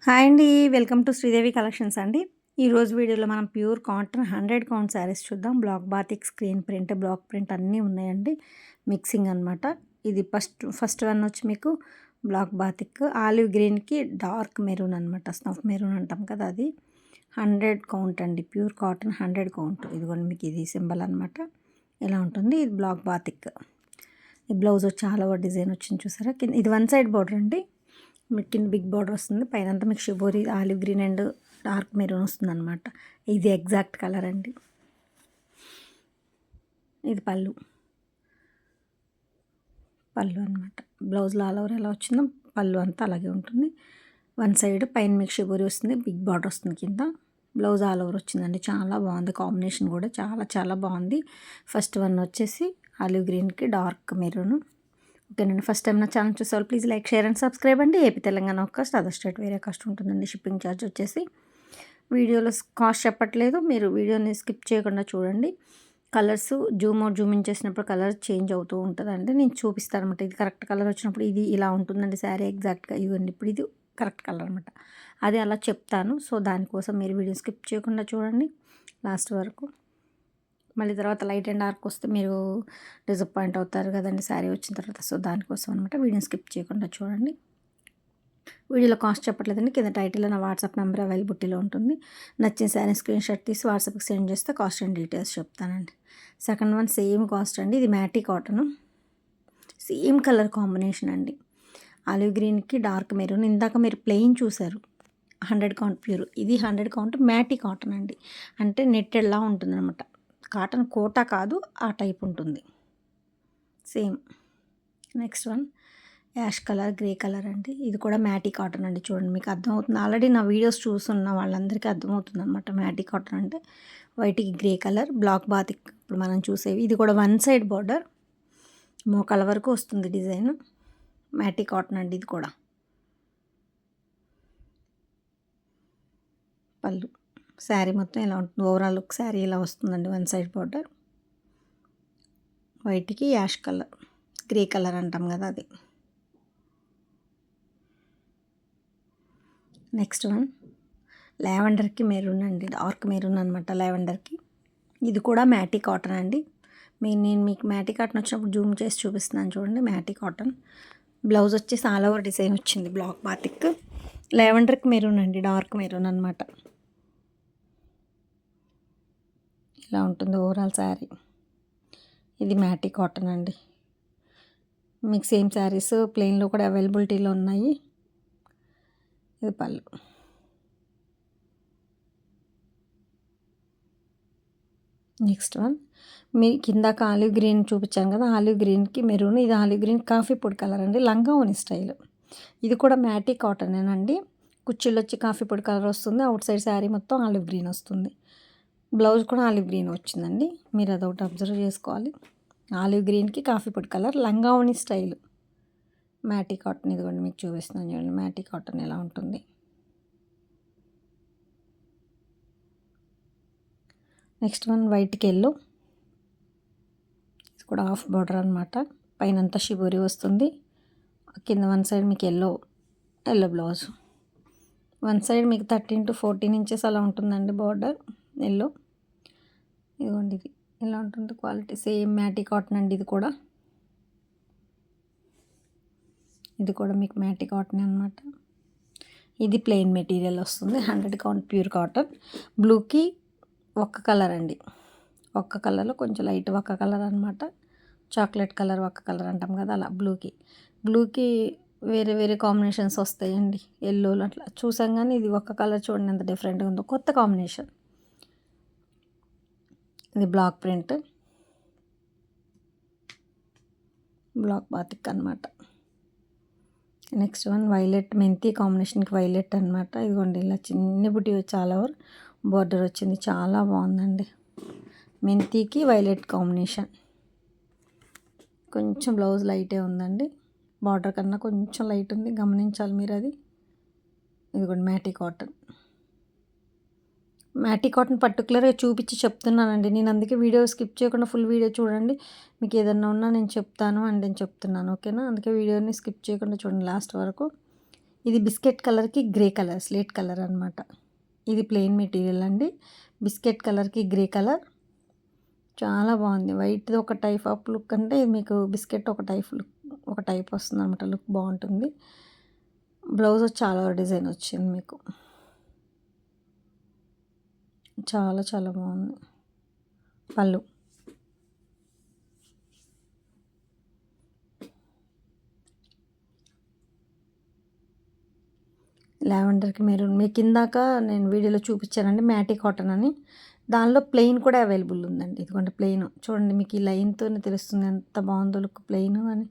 Hi అండి. Welcome to Sridevi collections అండి. ఈరోజు వీడియోలో మనం ప్యూర్ కాటన్ 100 కౌంట్ శారీస్ చూద్దాం. Block batik, screen print, block print అన్నీ ఉన్నాయండి. మిక్సింగ్ అనమాట. ఇది ఫస్ట్ వన్ వచ్చి మీకు బ్లాక్ బాతిక్ ఆలివ్ గ్రీన్‌కి డార్క్ మెరూన్ అనమాట. స్నఫ్ మెరూన్ అంటాం కదా అది. 100 కౌంట్ అండి. Pure cotton 100 count. ఇదిగోండి మీకు ఇది సింబల్ అనమాట. ఇలా ఉంటుంది. ఇది బ్లాక్ బాతిక్. ఈ బ్లౌజ్ వచ్చి ఆల్ ఓవర్ డిజైన్ వచ్చింది చూసారా? ఇది వన్ సైడ్ బోర్డర్ అండి. మీకు కింద బిగ్ బార్డర్ వస్తుంది. పైనంతా మీకు shibori olive green and dark maroon వస్తుంది అనమాట. ఇది ఎగ్జాక్ట్ కలర్ అండి. ఇది పళ్ళు అనమాట. బ్లౌజ్లో ఆల్ ఓవర్ ఎలా వచ్చిందో పళ్ళు అంతా అలాగే ఉంటుంది. వన్ సైడ్ పైన మీకు షిబోరి వస్తుంది, బిగ్ బార్డర్ వస్తుంది కింద. బ్లౌజ్ ఆల్ ఓవర్ వచ్చిందండి. చాలా బాగుంది. కాంబినేషన్ కూడా చాలా చాలా బాగుంది. ఫస్ట్ వన్ వచ్చేసి ఆలివ్ గ్రీన్కి డార్క్ మెరూన్. ఓకేనండి. ఫస్ట్ టైం నా ఛానల్ చూసేవాళ్ళు please like, share and subscribe అండి. ఏపీ తెలంగాణ ఒక కాస్ట్, అదర్ స్టేట్ వేరే కాస్ట్ ఉంటుందండి. షిప్పింగ్ ఛార్జ్ వచ్చేసి వీడియోలో కాస్ట్ చెప్పట్లేదు, మీరు వీడియోని స్కిప్ చేయకుండా చూడండి. కలర్స్ జూమ్ ఇన్ చేసినప్పుడు కలర్ చేంజ్ అవుతూ ఉంటుందండి. నేను చూపిస్తాను అనమాట. ఇది కరెక్ట్ కలర్ వచ్చినప్పుడు ఇది ఇలా ఉంటుందండి శారీ ఎగ్జాక్ట్గా. ఇవ్వండి ఇప్పుడు ఇది కరెక్ట్ కలర్ అనమాట. అది అలా చెప్తాను. సో దానికోసం మీరు వీడియో స్కిప్ చేయకుండా చూడండి లాస్ట్ వరకు. మళ్ళీ తర్వాత లైట్ అండ్ డార్క్ వస్తే మీరు డిసప్పాయింట్ అవుతారు కదండి శారీ వచ్చిన తర్వాత. సో దానికోసం అనమాట. వీడియోని స్కిప్ చేయకుండా చూడండి. వీడియోలో కాస్ట్ చెప్పట్లేదండి. కింద టైటిల్లో నా వాట్సాప్ నెంబర్ అవైలబిలిటీలో ఉంటుంది. నచ్చిన శారీ స్క్రీన్ షాట్ తీసి వాట్సాప్కి సెండ్ చేస్తే కాస్ట్ అండ్ డీటెయిల్స్ చెప్తానండి. సెకండ్ వన్ సేమ్ కాస్ట్ అండి. ఇది మ్యాటీ కాటన్, సేమ్ కలర్ కాంబినేషన్ అండి. ఆలివ్ గ్రీన్కి డార్క్ మెరూన్. ఇందాక మీరు ప్లెయిన్ చూసారు 100 కౌంట్ ప్యూర్. ఇది 100 కౌంట్ మ్యాటీ కాటన్ అండి. అంటే నెట్టెడ్లా ఉంటుంది అనమాట. కాటన్ కోటా కాదు, ఆ టైప్ ఉంటుంది same. Next one ash colour, grey colour అండి. ఇది కూడా మ్యాటీ కాటన్ అండి. చూడండి మీకు అర్థమవుతుంది. ఆల్రెడీ నా వీడియోస్ చూస్తున్న వాళ్ళందరికీ అర్థమవుతుంది అనమాట. మ్యాటీ కాటన్ అంటే వైట్కి గ్రే కలర్, బ్లాక్ బాతిక్ ఇప్పుడు మనం చూసేవి. ఇది కూడా వన్ సైడ్ బార్డర్, మోకాల వరకు వస్తుంది డిజైన్. మ్యాటీ కాటన్ అండి. ఇది కూడా పళ్ళు. శారీ మొత్తం ఇలా ఉంటుంది. ఓవరాల్ లుక్ శారీ ఇలా వస్తుందండి. వన్ సైడ్ బార్డర్, వైట్కి యాష్ కలర్, గ్రే కలర్ అంటాం కదా అది. నెక్స్ట్ వన్ లావెండర్కి మెరూన్ అండి. డార్క్ మెరూన్ అనమాట లావెండర్కి. ఇది కూడా మ్యాటీ కాటన్ అండి. నేను మీకు మ్యాటీ కాటన్ వచ్చినప్పుడు జూమ్ చేసి చూపిస్తున్నాను చూడండి. Matty cotton. బ్లౌజ్ వచ్చేసి ఆల్ ఓవర్ డిజైన్ వచ్చింది. Black batik. లావెండర్కి మెరూన్ అండి. డార్క్ మెరూన్ అనమాట. ఇలా ఉంటుంది ఓవరాల్ శారీ. ఇది మ్యాటీ కాటన్ అండి. మీకు సేమ్ శారీస్ ప్లెయిన్లో కూడా అవైలబిలిటీలో ఉన్నాయి. ఇది పళ్ళు. నెక్స్ట్ వన్ మీ కిందాక ఆలివ్ గ్రీన్ చూపించాను కదా, ఆలివ్ గ్రీన్కి మెరూన్. ఇది ఆలివ్ గ్రీన్ కాఫీ పొడి కలర్ అండి. లంగావోని స్టైల్. ఇది కూడా మ్యాటీ కాటనేనండి. కుచ్చిళ్ళు వచ్చి కాఫీ పొడి కలర్ వస్తుంది. అవుట్ సైడ్ శారీ మొత్తం ఆలివ్ గ్రీన్ వస్తుంది. బ్లౌజ్ కూడా ఆలివ్ గ్రీన్ వచ్చిందండి. మీరు అదొకటి అబ్జర్వ్ చేసుకోవాలి. ఆలివ్ గ్రీన్కి కాఫీ పొడి కలర్, లంగావోని స్టైల్ మ్యాటీ కాటన్. ఇదిగోండి మీకు చూపిస్తున్నాను చూడండి మ్యాటీ కాటన్ ఎలా ఉంటుంది. నెక్స్ట్ వన్ వైట్కి ఎల్లో. ఇది కూడా హాఫ్ బార్డర్ అనమాట. పైన అంతా షిబోరి వస్తుంది. కింద వన్ సైడ్ మీకు ఎల్లో బ్లౌజ్. వన్ సైడ్ మీకు 13 to 14 ఇంచెస్ అలా ఉంటుందండి బార్డర్ ఎల్లో. ఇదిగోండి ఇది ఇలా ఉంటుంది క్వాలిటీ. సేమ్ మ్యాటీ కాటన్ అండి. ఇది కూడా మీకు మ్యాటీ కాటన్ అనమాట. ఇది ప్లెయిన్ మెటీరియల్ వస్తుంది. 100 కౌంట్ ప్యూర్ కాటన్. బ్లూకి ఒక్క కలర్ అండి. ఒక్క కలర్లో కొంచెం లైట్ ఒక్క కలర్ అనమాట. చాక్లెట్ కలర్ ఒక్క కలర్ అంటాం కదా అలా. బ్లూకి వేరే వేరే కాంబినేషన్స్ వస్తాయండి. ఎల్లోలు అట్లా చూసాం కానీ ఇది ఒక్క కలర్ చూడండి ఎంత డిఫరెంట్గా ఉందో. కొత్త కాంబినేషన్. ఇది బ్లాక్ ప్రింట్, బ్లాక్ బాతిక్ అనమాట. నెక్స్ట్ వన్ వైలెట్, మెంతి కాంబినేషన్కి వైలెట్ అనమాట. ఇదిగోండి ఇలా చిన్న బుట్టి చాలా ఓవర్ బార్డర్ వచ్చింది. చాలా బాగుందండి. మెంతికి వైలెట్ కాంబినేషన్. కొంచెం బ్లౌజ్ లైటే ఉందండి. బార్డర్ కన్నా కొంచెం లైట్ ఉంది, గమనించాలి మీరు అది. ఇదిగోండి మ్యాటీ కాటన్ పర్టికులర్గా చూపించి చెప్తున్నానండి నేను. అందుకే వీడియో స్కిప్ చేయకుండా ఫుల్ వీడియో చూడండి. మీకు ఏదన్నా ఉన్నా నేను చెప్తాను అండి అని చెప్తున్నాను. ఓకేనా? అందుకే వీడియోని స్కిప్ చేయకుండా చూడండి లాస్ట్ వరకు. ఇది బిస్కెట్ కలర్కి గ్రే కలర్, స్లేట్ కలర్ అనమాట. ఇది ప్లెయిన్ మెటీరియల్ అండి. బిస్కెట్ కలర్కి గ్రే కలర్ చాలా బాగుంది. వైట్ది ఒక టైప్ ఆఫ్ లుక్ అంటే మీకు బిస్కెట్ ఒక టైప్ వస్తుంది అనమాట. లుక్ బాగుంటుంది. బ్లౌజ్ చాలా డిజైన్ వచ్చింది మీకు. చాలా చాలా బాగుంది. పళ్ళు లావెండర్కి మెరూన్. మీకు ఇందాక నేను వీడియోలో చూపించానండి మ్యాటీ కాటన్ అని. దానిలో ప్లెయిన్ కూడా అవైలబుల్ ఉందండి. ఇదిగోండి ప్లెయిన్ చూడండి, మీకు ఈ లైన్తోనే తెలుస్తుంది ఎంత బాగుందో లుక్. ప్లెయిన్ అని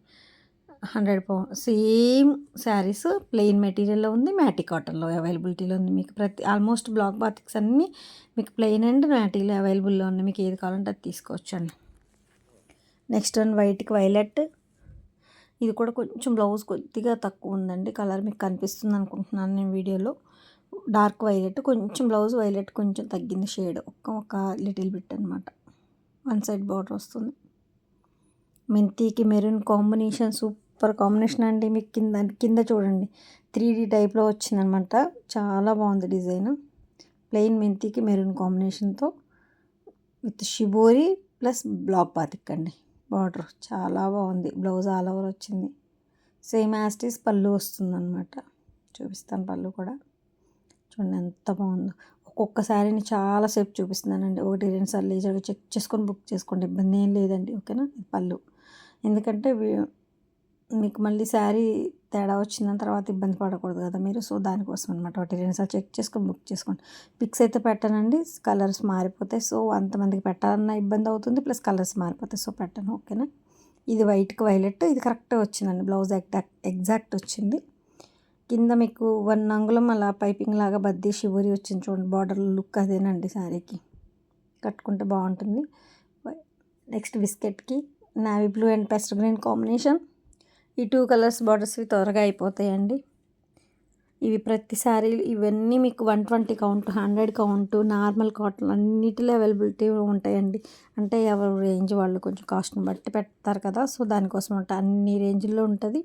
100 సేమ్ శారీస్ ప్లెయిన్ మెటీరియల్లో ఉంది, మ్యాటీ కాటన్లో అవైలబిలిటీలో ఉంది. మీకు ఆల్మోస్ట్ బ్లాక్ బాతిక్స్ అన్నీ మీకు ప్లెయిన్ అండ్ మ్యాటీలో అవైలబుల్లో ఉన్నాయి. మీకు ఏది కావాలంటే అది తీసుకోవచ్చండి. నెక్స్ట్ వన్ వైట్కి వైలెట్. ఇది కూడా కొంచెం బ్లౌజ్ కొద్దిగా తక్కువ ఉందండి. కలర్ మీకు కనిపిస్తుంది అనుకుంటున్నాను నేను వీడియోలో. డార్క్ వైలెట్, కొంచెం బ్లౌజ్ వైలెట్ కొంచెం తగ్గింది షేడ్, ఒక లిటిల్ బిట్ అనమాట. వన్ సైడ్ బార్డర్ వస్తుంది. మెంతికి మెరూన్ కాంబినేషన్ సూపర్ కాంబినేషన్ అండి. మీకు కింద చూడండి 3D టైప్లో వచ్చిందనమాట. చాలా బాగుంది డిజైన్. ప్లెయిన్ మెంతికి మెరూన్ కాంబినేషన్తో with shibori plus block batik అండి. బార్డర్ చాలా బాగుంది. బ్లౌజ్ ఆల్ ఓవర్ వచ్చింది. సేమ్ యాస్టీస్ పళ్ళు వస్తుందన్నమాట. చూపిస్తాను పళ్ళు కూడా. చూడండి ఎంత బాగుందో. ఒక్కొక్క శారీని చాలాసేపు చూపిస్తున్నానండి. 1-2 సార్లు లీజర్గా చెక్ చేసుకొని బుక్ చేసుకోండి, ఇబ్బంది ఏం లేదండి. ఓకేనా. పళ్ళు ఎందుకంటే మీకు మళ్ళీ శారీ తేడా వచ్చిన తర్వాత ఇబ్బంది పడకూడదు కదా మీరు. సో దానికోసం అనమాట. 1-2 సార్లు చెక్ చేసుకొని బుక్ చేసుకోండి. పిక్స్ అయితే పెట్టానండి, కలర్స్ మారిపోతాయి. సో అంతమందికి పెట్టాలన్న ఇబ్బంది అవుతుంది, ప్లస్ కలర్స్ మారిపోతాయి. సో పెట్టాను. ఓకేనా. ఇది వైట్కి వైలెట్. ఇది కరెక్ట్గా వచ్చిందండి. బ్లౌజ్ ఎగ్జాక్ట్ వచ్చింది. కింద మీకు 1 అంగుళం అలా పైపింగ్ లాగా బద్దీ షివరి వచ్చింది చూడండి. బార్డర్ లుక్ అదేనండి శారీకి. కట్టుకుంటే బాగుంటుంది. నెక్స్ట్ బిస్కెట్కి నావీ బ్లూ అండ్ పెస్ట్ గ్రీన్ కాంబినేషన్. ఈ 2 కలర్స్ బార్డర్స్వి త్వరగా అయిపోతాయండి. ఇవి ప్రతిసారి ఇవన్నీ మీకు 120 కౌంట్, 100 కౌంట్, నార్మల్ కాటన్ అన్నిటిలో అవైలబిలిటీ ఉంటాయండి. అంటే ఎవరు రేంజ్ వాళ్ళు కొంచెం కాస్ట్ని బట్టి పెడతారు కదా. సో దానికోసం అంటే అన్ని రేంజ్లో ఉంటుంది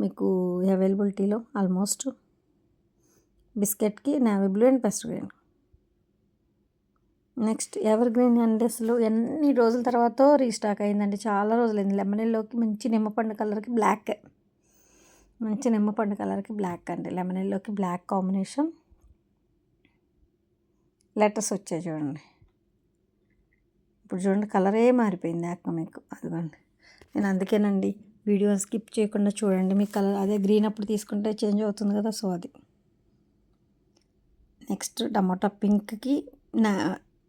మీకు అవైలబిలిటీలో. ఆల్మోస్ట్ బిస్కెట్కి నావీ బ్లూ అండ్ పెస్ట్ గ్రీన్. నెక్స్ట్ ఎవర్ గ్రీన్ అండి. అసలు ఎన్ని రోజుల తర్వాత రీస్టాక్ అయిందండి. చాలా రోజులైంది. లెమన్ ఎల్లోకి మంచి నిమ్మపండు కలర్కి బ్లాక్, మంచి నిమ్మపండు కలర్కి బ్లాక్ అండి. లెమన్ ఎల్లోకి బ్లాక్ కాంబినేషన్. లెటర్స్ వచ్చాయి చూడండి. ఇప్పుడు చూడండి కలరే మారిపోయింది అక్క మీకు. అదిగోండి. నేను అందుకేనండి వీడియో స్కిప్ చేయకుండా చూడండి. మీకు కలర్ అదే గ్రీన్ అప్పుడు తీసుకుంటే చేంజ్ అవుతుంది కదా. సో అది. నెక్స్ట్ టమాటా పింక్కి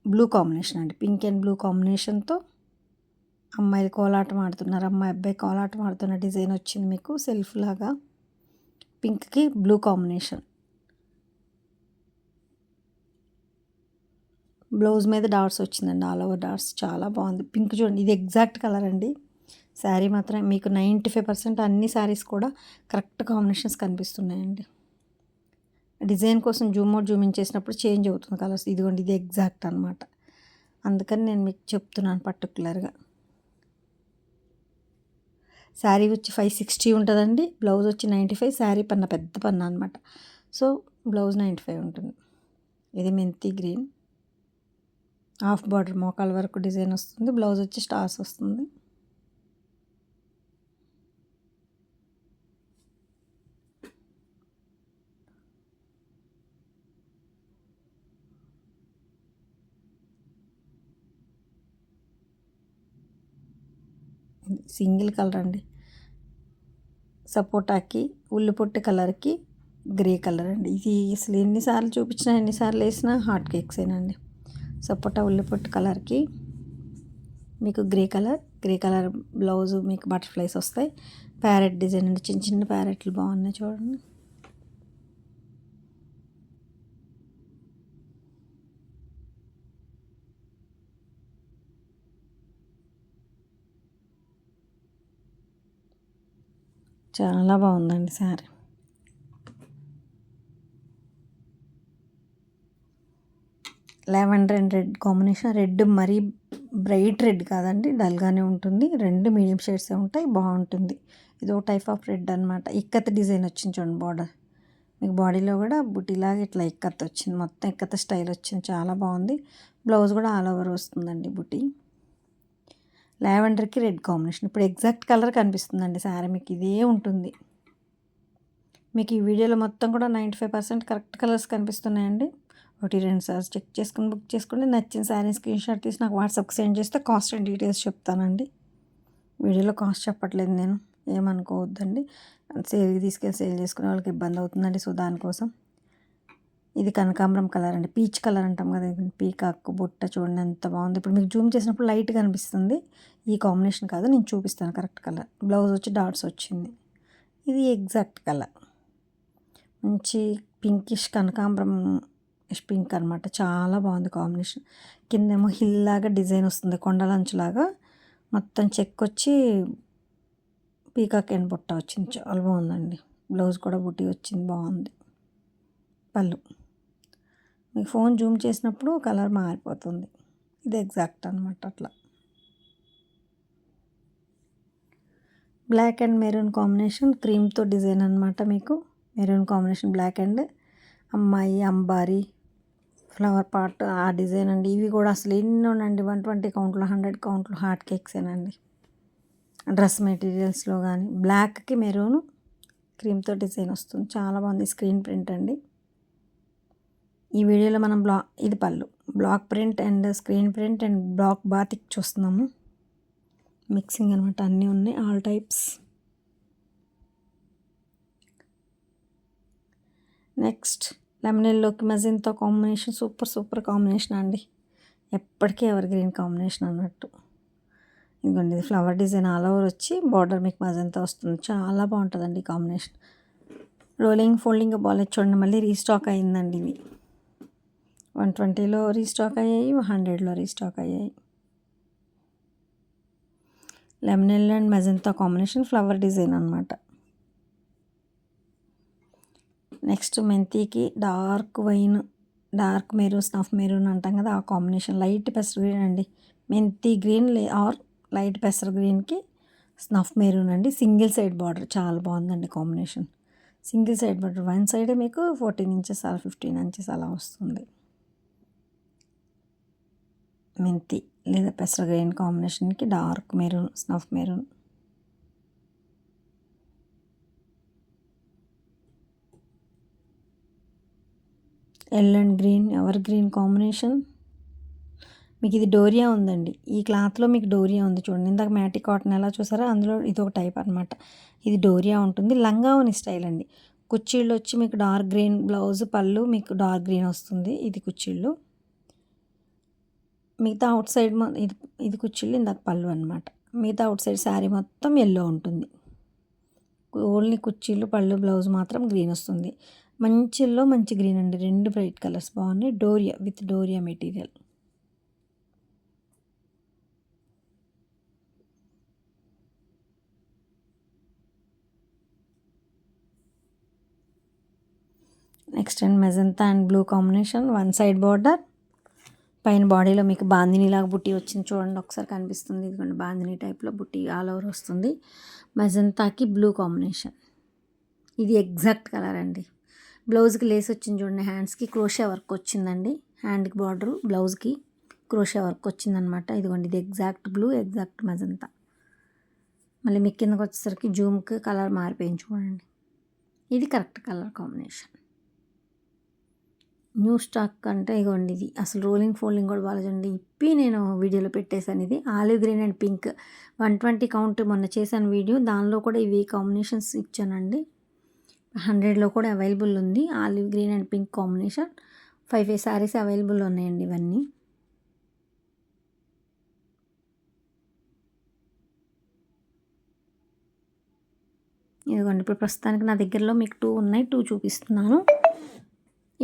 బ్లూ కాంబినేషన్ అండి. పింక్ అండ్ బ్లూ కాంబినేషన్తో అమ్మాయిలు కోలాటం ఆడుతున్నారు. అబ్బాయి కోలాటం ఆడుతున్న డిజైన్ వచ్చింది మీకు సెల్ఫ్ లాగా. పింక్కి బ్లూ కాంబినేషన్. బ్లౌజ్ మీద డాట్స్ వచ్చిందండి, ఆల్ ఓవర్ డాట్స్. చాలా బాగుంది. పింక్ చూడండి, ఇది ఎగ్జాక్ట్ కలర్ అండి. శారీ మాత్రం మీకు 95% అన్ని శారీస్ కూడా కరెక్ట్ కాంబినేషన్స్ కనిపిస్తున్నాయండి. డిజైన్ కోసం జూమ్ అవుట్ జూమ్ ఇన్ చేసినప్పుడు చేంజ్ అవుతుంది కలర్స్. ఇదిగోండి ఇది ఎగ్జాక్ట్ అనమాట. అందుకని నేను మీకు చెప్తున్నాను పర్టికులర్గా. శారీ వచ్చి 560 ఉంటుందండి. బ్లౌజ్ వచ్చి 95. శారీ పన్న పెద్ద పన్న అనమాట. సో బ్లౌజ్ 95 ఉంటుంది. ఇది మెంతి గ్రీన్. హాఫ్ బార్డర్ మోకాల వరకు డిజైన్ వస్తుంది. బ్లౌజ్ వచ్చి స్టార్స్ వస్తుంది. సింగిల్ కలర్ అండి. సపోటాకి ఉల్లిపొట్టు కలర్కి గ్రే కలర్ అండి. ఇది అసలు ఎన్నిసార్లు చూపించినా ఎన్నిసార్లు వేసినా హాట్ కేక్సేనండి. సపోటా ఉల్లిపొట్టు కలర్కి మీకు గ్రే కలర్ బ్లౌజ్ మీకు బటర్ఫ్లైస్ వస్తాయి. ప్యారెట్ డిజైన్ అండి. చిన్న చిన్న ప్యారెట్లు బాగున్నాయి చూడండి. చాలా బాగుందండి sari. Lavender and red combination. Red మరీ బ్రైట్ రెడ్ కాదండి, డల్గానే ఉంటుంది. 2 మీడియం షేడ్సే ఉంటాయి. బాగుంటుంది. ఇది ఒక టైప్ ఆఫ్ రెడ్ అనమాట. ఇక్కత్ డిజైన్ వచ్చింది చూడండి బార్డర్. మీకు బాడీలో కూడా బుటీలాగా ఇట్లా ఇక్కత్ వచ్చింది, మొత్తం ఇక్కత స్టైల్ వచ్చింది, చాలా బాగుంది. బ్లౌజ్ కూడా ఆల్ ఓవర్ వస్తుందండి బుటీ. లావెండర్కి రెడ్ కాంబినేషన్. ఇప్పుడు ఎగ్జాక్ట్ కలర్ కనిపిస్తుందండి శారీ, మీకు ఇదే ఉంటుంది. మీకు ఈ వీడియోలో మొత్తం కూడా 95% కరెక్ట్ కలర్స్ కనిపిస్తున్నాయండి. 1-2 సార్లు చెక్ చేసుకుని బుక్ చేసుకోండి. నచ్చిన శారీ స్క్రీన్ షాట్ తీసి నాకు వాట్సాప్కి సెండ్ చేస్తే కాస్ట్ అండ్ డీటెయిల్స్ చెప్తానండి. వీడియోలో కాస్ట్ చెప్పట్లేదు నేను, ఏమనుకోవద్దండి. సేల్కి తీసుకెళ్ళి సేల్ చేసుకునే వాళ్ళకి ఇబ్బంది అవుతుందండి. సో దానికోసం. ఇది కనకాంబరం కలర్ అండి, పీచ్ కలర్ అంటాం కదా, పీకాక్ బుట్ట చూడండి ఎంత బాగుంది. ఇప్పుడు మీకు జూమ్ చేసినప్పుడు లైట్గా అనిపిస్తుంది, ఈ కాంబినేషన్ కాదు, నేను చూపిస్తాను కరెక్ట్ కలర్. బ్లౌజ్ వచ్చి డాట్స్ వచ్చింది, ఇది ఎగ్జాక్ట్ కలర్. మంచి పింకిష్ కనకాంబరం పింక్ అనమాట, చాలా బాగుంది కాంబినేషన్. కిందేమో హిల్ లాగా డిజైన్ వస్తుంది, కొండలంచులాగా మొత్తం చెక్ వచ్చి పీకాక్ అండ్ బుట్ట వచ్చింది, చాలా బాగుందండి. బ్లౌజ్ కూడా బుట్టి వచ్చింది, బాగుంది. పళ్ళు మీకు ఫోన్ జూమ్ చేసినప్పుడు కలర్ మారిపోతుంది, ఇది ఎగ్జాక్ట్ అనమాట. అట్లా బ్లాక్ అండ్ మెరూన్ కాంబినేషన్, క్రీమ్తో డిజైన్ అనమాట. మీకు మెరూన్ కాంబినేషన్, బ్లాక్ అండ్ అమ్మాయి అంబారీ ఫ్లవర్ పార్ట్ ఆ డిజైన్ అండి. ఇవి కూడా అసలు ఎన్నోనండి, 120 కౌంట్లు, 100 కౌంట్లు హార్ట్ కేక్సేనండి. డ్రెస్ మెటీరియల్స్లో కానీ బ్లాక్కి మెరూన్ క్రీమ్తో డిజైన్ వస్తుంది, చాలా బాగుంది. స్క్రీన్ ప్రింట్ అండి. ఈ వీడియోలో మనం ఇది పళ్ళు, black print and screen print and black batik చూస్తున్నాము. మిక్సింగ్ అనమాట, అన్నీ ఉన్నాయి, ఆల్ టైప్స్. నెక్స్ట్ లెమనెల్లోకి మజంతా కాంబినేషన్, సూపర్ కాంబినేషన్ అండి, ఎప్పటికీ ఎవర్ గ్రీన్ కాంబినేషన్ అన్నట్టు. ఇదిగోండి, ఇది ఫ్లవర్ డిజైన్ ఆల్ ఓవర్ వచ్చి బార్డర్ మీకు మజంతా వస్తుంది, చాలా బాగుంటుందండి కాంబినేషన్. రోలింగ్ ఫోల్డింగ్ బాగాలేదు చూడండి, మళ్ళీ రీస్టాక్ అయిందండి. ఇవి 120లో రీస్టాక్ అయ్యాయి, 100లో రీస్టాక్ అయ్యాయి. లెమనెల్ and magenta combination, flower design అనమాట. నెక్స్ట్ మెంతికి dark wine, dark maroon, snuff maroon అంటాం కదా, ఆ కాంబినేషన్. లైట్ పెసర్ గ్రీన్ అండి, మెంతి గ్రీన్ ఆర్ లైట్ పెసర్ గ్రీన్కి స్నఫ్ మెరూన్ అండి. సింగిల్ సైడ్ బార్డర్, చాలా బాగుందండి combination. Single side border, one సైడే మీకు 14 ఇంచెస్ అలా 15 ఇంచెస్ అలా వస్తుంది. మెంతి లేదా పెసర్ గ్రీన్ కాంబినేషన్కి డార్క్ మెరూన్, స్నఫ్ మెరూన్. ఎల్ and green, evergreen combination. మీకు ఇది డోరియా ఉందండి, ఈ క్లాత్లో మీకు డోరియా ఉంది చూడండి. ఇందాక మ్యాటి కాటన్ ఎలా చూసారో అందులో ఇది ఒక టైప్ అనమాట. ఇది డోరియా ఉంటుంది, లంగావని స్టైల్ అండి. కుచ్చిళ్ళు వచ్చి మీకు డార్క్ గ్రీన్, బ్లౌజ్ పళ్ళు మీకు డార్క్ గ్రీన్ వస్తుంది, ఇది కుచ్చిళ్ళు. మిగతా అవుట్ సైడ్ ఇది కుచ్చిళ్ళు, ఇందాక పళ్ళు అనమాట. మిగతా అవుట్ సైడ్ శారీ మొత్తం ఎల్లో ఉంటుంది, ఓన్లీ కుచ్చిళ్ళు పళ్ళు బ్లౌజ్ మాత్రం గ్రీన్ వస్తుంది. మంచిలో మంచి గ్రీన్ అండి, రెండు బ్రైట్ కలర్స్ బాగున్నాయి. Doria with doria material. Next and magenta and blue combination, one side border. పైన బాడీలో మీకు బాందినీలాగా బుట్టి వచ్చింది చూడండి, ఒకసారి కనిపిస్తుంది. ఇదిగోండి బాందినీ టైప్లో బుట్టి ఆల్ ఓవర్ వస్తుంది. మెజంతాకి బ్లూ కాంబినేషన్, ఇది ఎగ్జాక్ట్ కలర్ అండి. బ్లౌజ్కి లేస్ వచ్చింది చూడండి, హ్యాండ్స్కి క్రోషియా వర్క్ వచ్చిందండి. హ్యాండ్కి బార్డరు, బ్లౌజ్కి క్రోషియా వర్క్ వచ్చిందనమాట. ఇదిగోండి, ఇది ఎగ్జాక్ట్ బ్లూ, ఎగ్జాక్ట్ మెజంతా. మళ్ళీ మీకు కిందకి వచ్చేసరికి జూమ్కి కలర్ మారిపోయింది చూడండి, ఇది correct colour combination. New stock అంటే ఇగోండి, ఇది అసలు రోలింగ్ ఫోల్డింగ్ కూడా బాగాలేదండి, ఇప్పి నేను వీడియోలో పెట్టేశాను. ఇది olive green and pink, 120 count మొన్న చేశాను వీడియో, దానిలో కూడా ఇవి కాంబినేషన్స్ ఇచ్చానండి. 100లో కూడా అవైలబుల్ ఉంది, olive green and pink combination. 5 saris available ఉన్నాయండి ఇవన్నీ. ఇదిగోండి, ఇప్పుడు ప్రస్తుతానికి నా దగ్గరలో మీకు 2 ఉన్నాయి, 2 చూపిస్తున్నాను.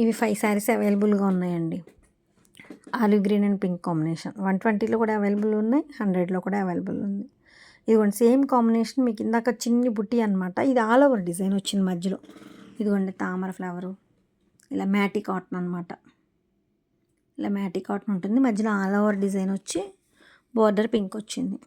ఇవి 5 శారీస్ అవైలబుల్గా ఉన్నాయండి. Olive green and pink combination 120లో కూడా అవైలబుల్ ఉన్నాయి, 100లో కూడా అవైలబుల్ ఉంది. ఇదిగోండి సేమ్ కాంబినేషన్, మీకు ఇందాక చిన్ని బుట్టి అనమాట. ఇది ఆల్ ఓవర్ డిజైన్ వచ్చింది మధ్యలో. ఇదిగోండి తామర ఫ్లవరు, ఇలా మ్యాటి కాటన్ అనమాట. ఇలా మ్యాటి కాటన్ ఉంటుంది, మధ్యలో ఆల్ ఓవర్ డిజైన్ వచ్చి బోర్డర్ పింక్ వచ్చింది.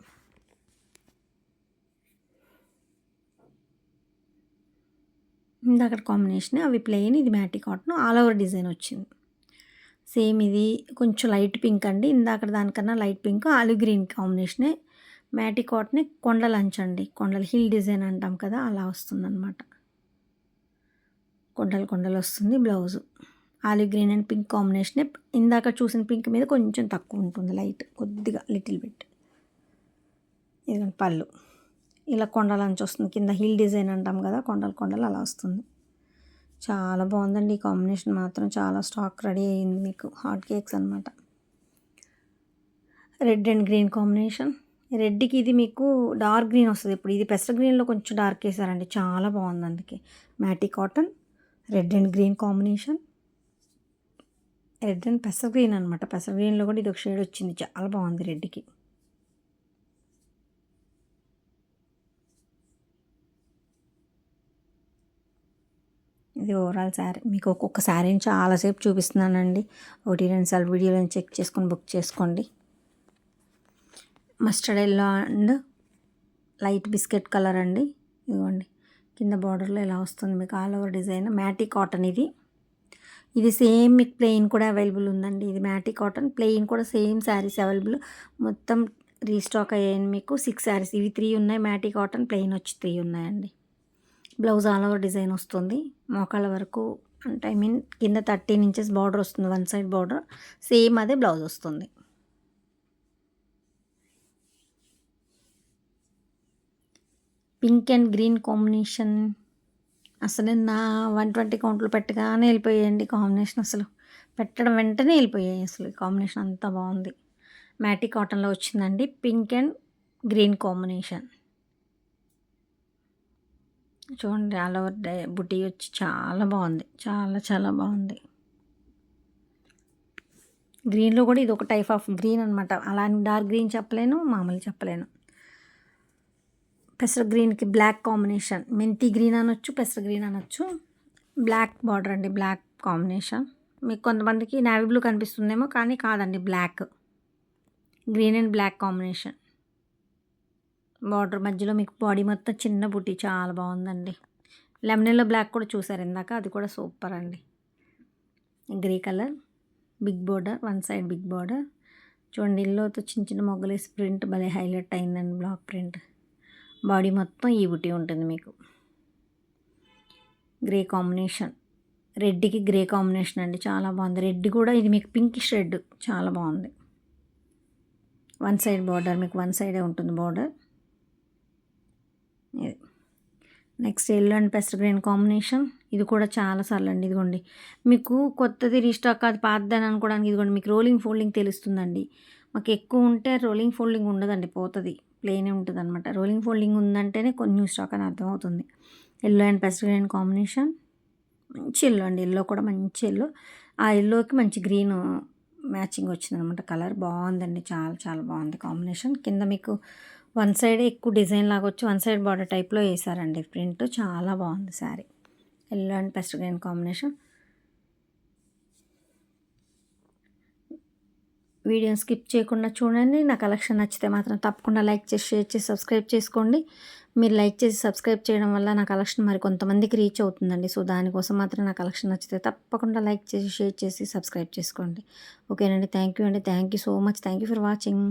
ఇందాక కాంబినేషన్ అవి ప్లెయిన్, ఇది మ్యాటి కాటన్ ఆల్ ఓవర్ డిజైన్ వచ్చింది. సేమ్ ఇది కొంచెం లైట్ పింక్ అండి. ఇందాక దానికన్నా light pink olive green కాంబినేషనే. మ్యాటి cotton కొండలు అంచండి. కొండలు హిల్ డిజైన్ అంటాం కదా, అలా వస్తుందన్నమాట. కొండలు కొండలు వస్తుంది blouse. Olive green and pink కాంబినేషనే. ఇందాక చూసిన పింక్ మీద కొంచెం తక్కువ ఉంటుంది, లైట్ కొద్దిగా లిటిల్ బిట్. ఇదిగోండి పళ్ళు ఇలా కొండలు అంచు వస్తుంది. కింద హిల్ డిజైన్ అంటాం కదా, కొండలు కొండలు అలా వస్తుంది. చాలా బాగుందండి ఈ కాంబినేషన్ మాత్రం. చాలా స్టాక్ రెడీ అయ్యింది మీకు. హాట్ కేక్స్ అనమాట. Red and green combination. రెడ్కి ఇది మీకు డార్క్ గ్రీన్ వస్తుంది. ఇప్పుడు ఇది పెసర గ్రీన్లో కొంచెం డార్క్ వేసారండి, చాలా బాగుంది. అందుకే మ్యాటి cotton red and green combination. Red and పెసర గ్రీన్ అనమాట. పెసర గ్రీన్లో కూడా ఇది ఒక షేడ్ వచ్చింది, చాలా బాగుంది రెడ్కి. ఇది ఓవరాల్ శారీ. మీకు ఒక్కొక్క శారీని చాలాసేపు చూపిస్తున్నానండి. 1-2 సార్లు వీడియోలను చెక్ చేసుకొని బుక్ చేసుకోండి. Mustard yellow and light biscuit colour అండి. ఇదిగోండి కింద బార్డర్లో ఇలా వస్తుంది మీకు ఆల్ ఓవర్ డిజైన్. మ్యాటి కాటన్ ఇది. ఇది సేమ్ మీకు ప్లెయిన్ కూడా అవైలబుల్ ఉందండి. ఇది మ్యాటి కాటన్ ప్లెయిన్ కూడా సేమ్ శారీస్ అవైలబుల్. మొత్తం రీస్టాక్ అయ్యాయి మీకు 6 శారీస్. ఇవి 3 ఉన్నాయి మ్యాటి కాటన్, ప్లెయిన్ వచ్చి 3 ఉన్నాయండి. బ్లౌజ్ ఆల్ ఓవర్ డిజైన్ వస్తుంది. మోకాళ్ళ వరకు అంటే కింద 13 ఇంచెస్ బార్డర్ వస్తుంది, వన్ సైడ్ బార్డర్. సేమ్ అదే బ్లౌజ్ వస్తుంది. Pink and green combination. అసలు నా 120 కౌంట్లు పెట్టగానే వెళ్ళిపోయాయండి కాంబినేషన్. అసలు పెట్టడం వెంటనే వెళ్ళిపోయాయి. అసలు కాంబినేషన్ అంతా బాగుంది. మ్యాటి కాటన్లో వచ్చిందండి. Pink and green combination. చూడండి ఆల్ ఓవర్ బుటీ వచ్చి చాలా బాగుంది. చాలా చాలా బాగుంది. గ్రీన్లో కూడా ఇది ఒక టైప్ ఆఫ్ గ్రీన్ అనమాట. అలా డార్క్ గ్రీన్ చెప్పలేను, మామూలు చెప్పలేను. పెసర గ్రీన్కి బ్లాక్ కాంబినేషన్. మెంతి గ్రీన్ అనొచ్చు, పెసర గ్రీన్ అనొచ్చు. బ్లాక్ బార్డర్ అండి, బ్లాక్ కాంబినేషన్. మీకు కొంతమందికి నేవీ బ్లూ కనిపిస్తుందేమో, కానీ కాదండి, black. Green and black combination. Border మధ్యలో మీకు బాడీ మొత్తం చిన్న బుటీ, చాలా బాగుందండి. లెమనెల్లో బ్లాక్ కూడా చూసారు ఇందాక, అది కూడా సూపర్ అండి. Grey colour big border, one side big border. చూడండి ఇల్లుతో చిన్న చిన్న మొగ్గలేసి ప్రింట్ భలే హైలైట్ అయిందండి. Black print. బాడీ మొత్తం ఈ బుటీ ఉంటుంది మీకు. Grey combination. రెడ్కి గ్రే కాంబినేషన్ అండి, చాలా బాగుంది. రెడ్ కూడా ఇది మీకు పింకిష్ రెడ్, చాలా బాగుంది. వన్ సైడ్ బార్డర్, మీకు వన్ సైడే ఉంటుంది బార్డర్. ఇది నెక్స్ట్ ఎల్లో అండ్ పెసర్ గ్రీన్ కాంబినేషన్. ఇది కూడా చాలాసార్లు అండి. ఇదిగోండి మీకు కొత్తది రీస్టాక్, అది పాతదని అనుకోవడానికి ఇదిగోండి మీకు రోలింగ్ ఫోల్డింగ్ తెలుస్తుందండి. మాకు ఎక్కువ ఉంటే రోలింగ్ ఫోల్డింగ్ ఉండదండి, పోతుంది, ప్లెయినే ఉంటుంది అనమాట. రోలింగ్ ఫోల్డింగ్ ఉందంటేనే కొన్ని న్యూ స్టాక్ అని అర్థమవుతుంది. ఎల్లో అండ్ పెసర్ గ్రీన్ కాంబినేషన్. మంచి ఎల్లో అండి, ఎల్లో కూడా మంచి ఎల్లో. ఆ ఎల్లోకి మంచి గ్రీన్ మ్యాచింగ్ వచ్చిందనమాట. కలర్ బాగుందండి, చాలా చాలా బాగుంది కాంబినేషన్. కింద మీకు వన్ సైడ్ ఎక్కువ డిజైన్ లాగా వచ్చి వన్ సైడ్ బార్డర్ టైప్లో వేసారండి ప్రింట్, చాలా బాగుంది sari. Yellow and pastel green combination. వీడియోని స్కిప్ చేయకుండా చూడండి. నా కలెక్షన్ నచ్చితే మాత్రం తప్పకుండా లైక్ చేసి, షేర్ చేసి, సబ్స్క్రైబ్ చేసుకోండి. మీరు లైక్ చేసి సబ్స్క్రైబ్ చేయడం వల్ల నా కలెక్షన్ మరి కొంతమందికి రీచ్ అవుతుందండి. సో దానికోసం మాత్రం నా కలెక్షన్ నచ్చితే తప్పకుండా లైక్ చేసి, షేర్ చేసి, సబ్స్క్రైబ్ చేసుకోండి. ఓకేనండి. థ్యాంక్ యూ అండి. Thank you so much. Thank you for watching.